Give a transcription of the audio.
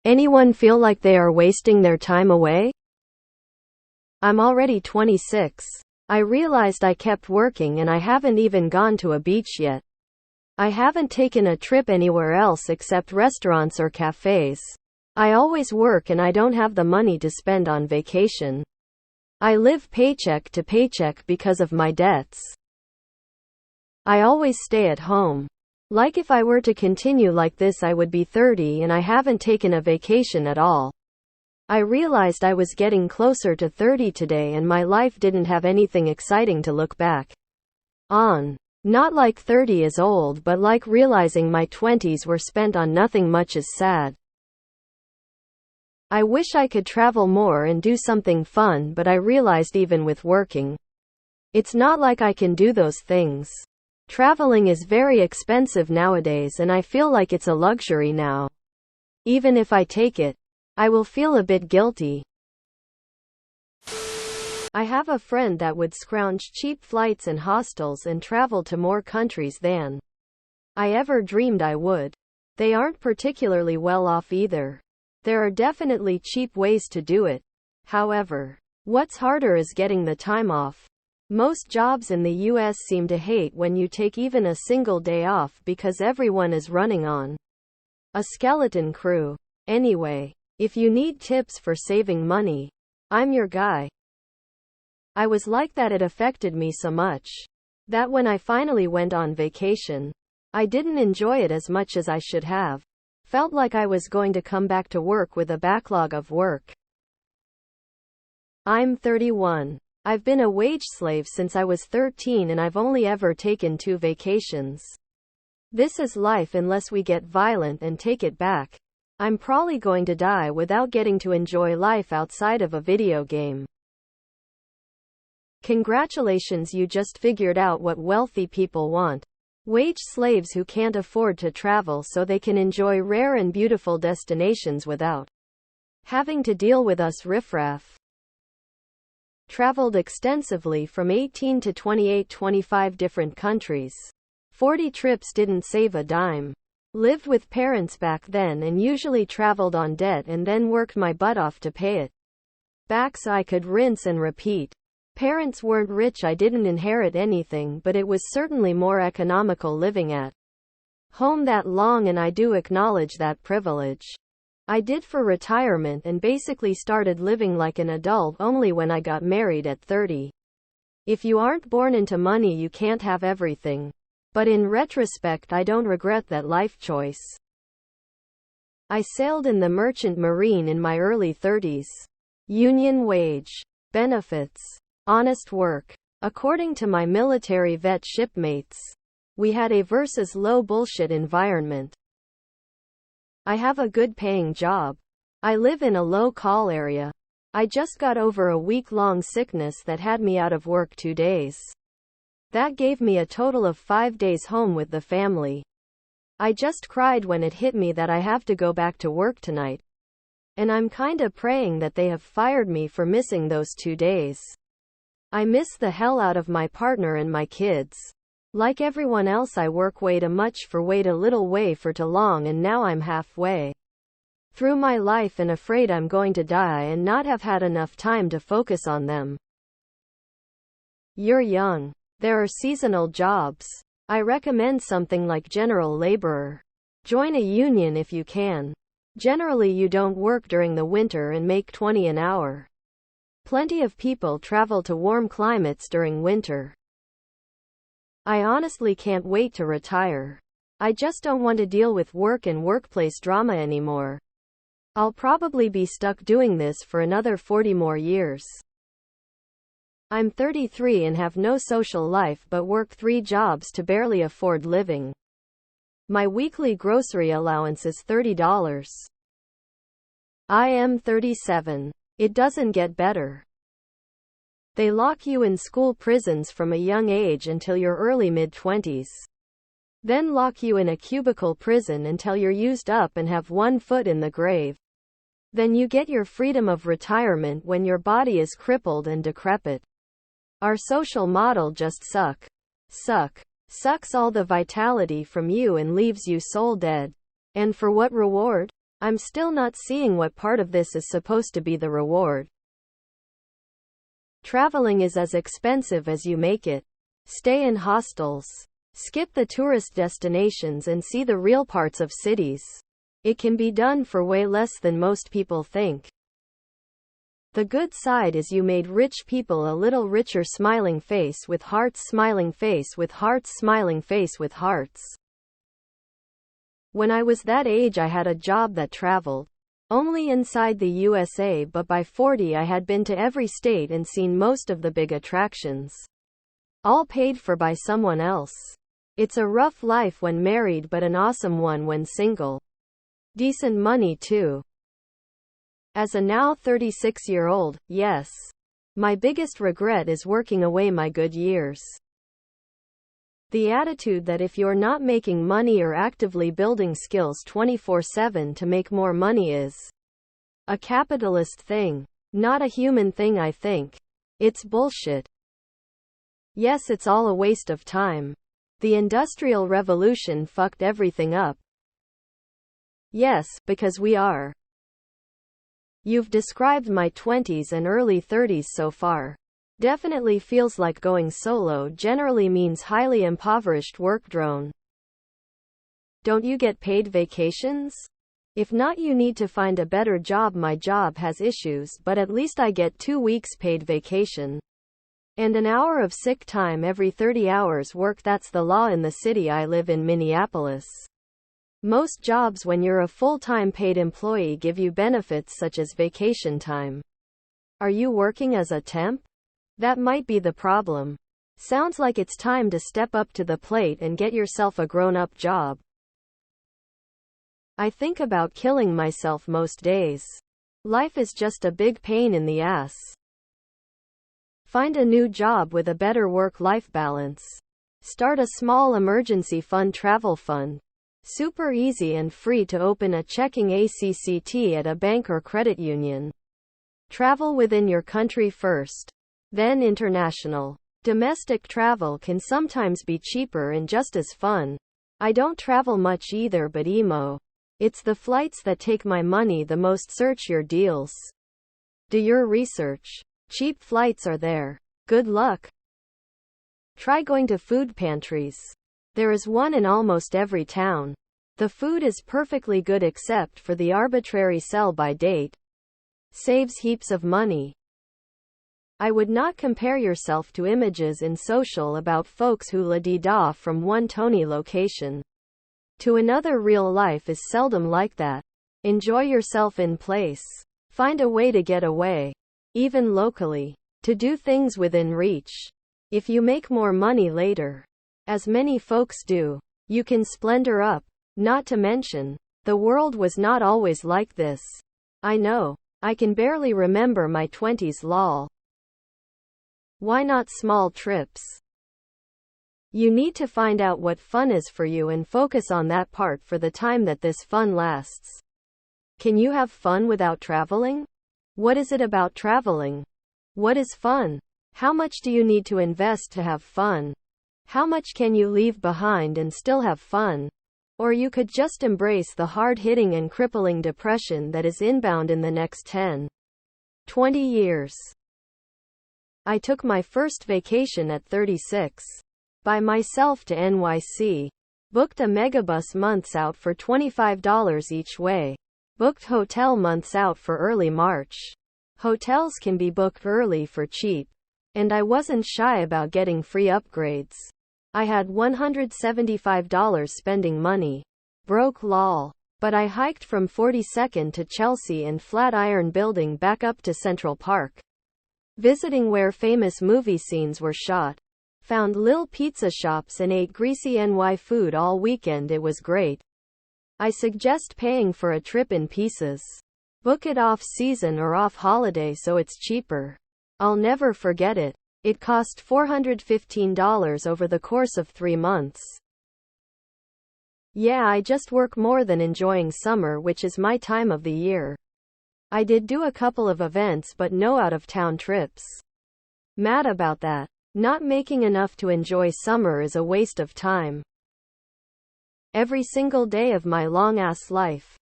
Anyone feel like they are wasting their time away? I'm already 26. I realized I kept working and I haven't even gone to a beach yet. I haven't taken a trip anywhere else except restaurants or cafes. I always work and I don't have the money to spend on vacation. I live paycheck to paycheck because of my debts. I always stay at home. Like if I were to continue like this I would be 30 and I haven't taken a vacation at all. I realized I was getting closer to 30 today and my life didn't have anything exciting to look back on. Not like 30 is old, but like realizing my 20s were spent on nothing much is sad. I wish I could travel more and do something fun, but I realized even with working, it's not like I can do those things. Traveling is very expensive nowadays and I feel like it's a luxury now. Even if I take it, I will feel a bit guilty. I have a friend that would scrounge cheap flights and hostels and travel to more countries than I ever dreamed I would. They aren't particularly well off either. There are definitely cheap ways to do it. However, what's harder is getting the time off. Most jobs in the US seem to hate when you take even a single day off because everyone is running on a skeleton crew. Anyway, if you need tips for saving money, I'm your guy. I was like that. It affected me so much that when I finally went on vacation, I didn't enjoy it as much as I should have. Felt like I was going to come back to work with a backlog of work. I'm 31. I've been a wage slave since I was 13 and I've only ever taken 2 vacations. This is life unless we get violent and take it back. I'm probably going to die without getting to enjoy life outside of a video game. Congratulations, you just figured out what wealthy people want. Wage slaves who can't afford to travel so they can enjoy rare and beautiful destinations without having to deal with us riffraff. Traveled extensively from 18 to 25 different countries. 40 trips, didn't save a dime. Lived with parents back then and usually traveled on debt and then worked my butt off to pay it back so I could rinse and repeat. Parents weren't rich, I didn't inherit anything, but it was certainly more economical living at home that long, and I do acknowledge that privilege. I did for retirement and basically started living like an adult only when I got married at 30. If you aren't born into money, you can't have everything. But in retrospect, I don't regret that life choice. I sailed in the merchant marine in my early 30s. Union wage, benefits, honest work. According to my military vet shipmates, we had a versus low bullshit environment. I have a good paying job. I live in a low call area. I just got over a week-long sickness that had me out of work 2 days. That gave me a total of 5 days home with the family. I just cried when it hit me that I have to go back to work tonight. And I'm kinda praying that they have fired me for missing those 2 days. I miss the hell out of my partner and my kids. Like everyone else, I work way too much for way too little, way for too long, and now I'm halfway through my life and afraid I'm going to die and not have had enough time to focus on them. You're young. There are seasonal jobs. I recommend something like general laborer. Join a union if you can. Generally, you don't work during the winter and make $20 an hour. Plenty of people travel to warm climates during winter. I honestly can't wait to retire. I just don't want to deal with work and workplace drama anymore. I'll probably be stuck doing this for another 40 more years. I'm 33 and have no social life but work 3 jobs to barely afford living. My weekly grocery allowance is $30. I am 37. It doesn't get better. They lock you in school prisons from a young age until your early mid-20s. Then lock you in a cubicle prison until you're used up and have 1 foot in the grave. Then you get your freedom of retirement when your body is crippled and decrepit. Our social model just sucks all the vitality from you and leaves you soul dead. And for what reward? I'm still not seeing what part of this is supposed to be the reward. Traveling is as expensive as you make it. Stay in hostels. Skip the tourist destinations and see the real parts of cities. It can be done for way less than most people think. The good side is you made rich people a little richer. Smiling face with hearts, smiling face with hearts, smiling face with hearts. When I was that age, I had a job that traveled only inside the USA, but by 40 I had been to every state and seen most of the big attractions. All paid for by someone else. It's a rough life when married, but an awesome one when single. Decent money too. As a now 36-year-old, yes. My biggest regret is working away my good years. The attitude that if you're not making money or actively building skills 24/7 to make more money is a capitalist thing, not a human thing, I think. It's bullshit. Yes, it's all a waste of time. The Industrial Revolution fucked everything up. Yes, because we are. You've described my 20s and early 30s so far. Definitely feels like going solo generally means highly impoverished work drone. Don't you get paid vacations? If not, you need to find a better job. My job has issues, but at least I get 2 weeks paid vacation. And an hour of sick time every 30 hours work. That's the law in the city I live in, Minneapolis. Most jobs, when you're a full-time paid employee, give you benefits such as vacation time. Are you working as a temp? That might be the problem. Sounds like it's time to step up to the plate and get yourself a grown-up job. I think about killing myself most days. Life is just a big pain in the ass. Find a new job with a better work-life balance. Start a small emergency fund, travel fund. Super easy and free to open a checking account at a bank or credit union. Travel within your country first, then international. Domestic travel can sometimes be cheaper and just as fun. I don't travel much either, but it's the flights that take my money the most. Search your deals. Do your research. Cheap flights are there. Good luck. Try going to food pantries. There is one in almost every town. The food is perfectly good except for the arbitrary sell-by date. Saves heaps of money. I would not compare yourself to images in social about folks who la-di-da from one Tony location to another. Real life is seldom like that. Enjoy yourself in place. Find a way to get away. Even locally. To do things within reach. If you make more money later, as many folks do, you can splendor up. Not to mention, the world was not always like this. I know. I can barely remember my 20s, lol. Why not small trips? You need to find out what fun is for you and focus on that part for the time that this fun lasts. Can you have fun without traveling? What is it about traveling? What is fun? How much do you need to invest to have fun? How much can you leave behind and still have fun? Or you could just embrace the hard-hitting and crippling depression that is inbound in the next 10, 20 years. I took my first vacation at 36. By myself to NYC. Booked a megabus months out for $25 each way. Booked hotel months out for early March. Hotels can be booked early for cheap. And I wasn't shy about getting free upgrades. I had $175 spending money. Broke, lol. But I hiked from 42nd to Chelsea and Flatiron Building back up to Central Park. Visiting where famous movie scenes were shot. Found lil pizza shops and ate greasy NY food all weekend. It was great. I suggest paying for a trip in pieces. Book it off season or off holiday so it's cheaper. I'll never forget it. It cost $415 over the course of 3 months. Yeah, I just work more than enjoying summer, which is my time of the year. I did do a couple of events but no out-of-town trips. Mad about that. Not making enough to enjoy summer is a waste of time. Every single day of my long-ass life.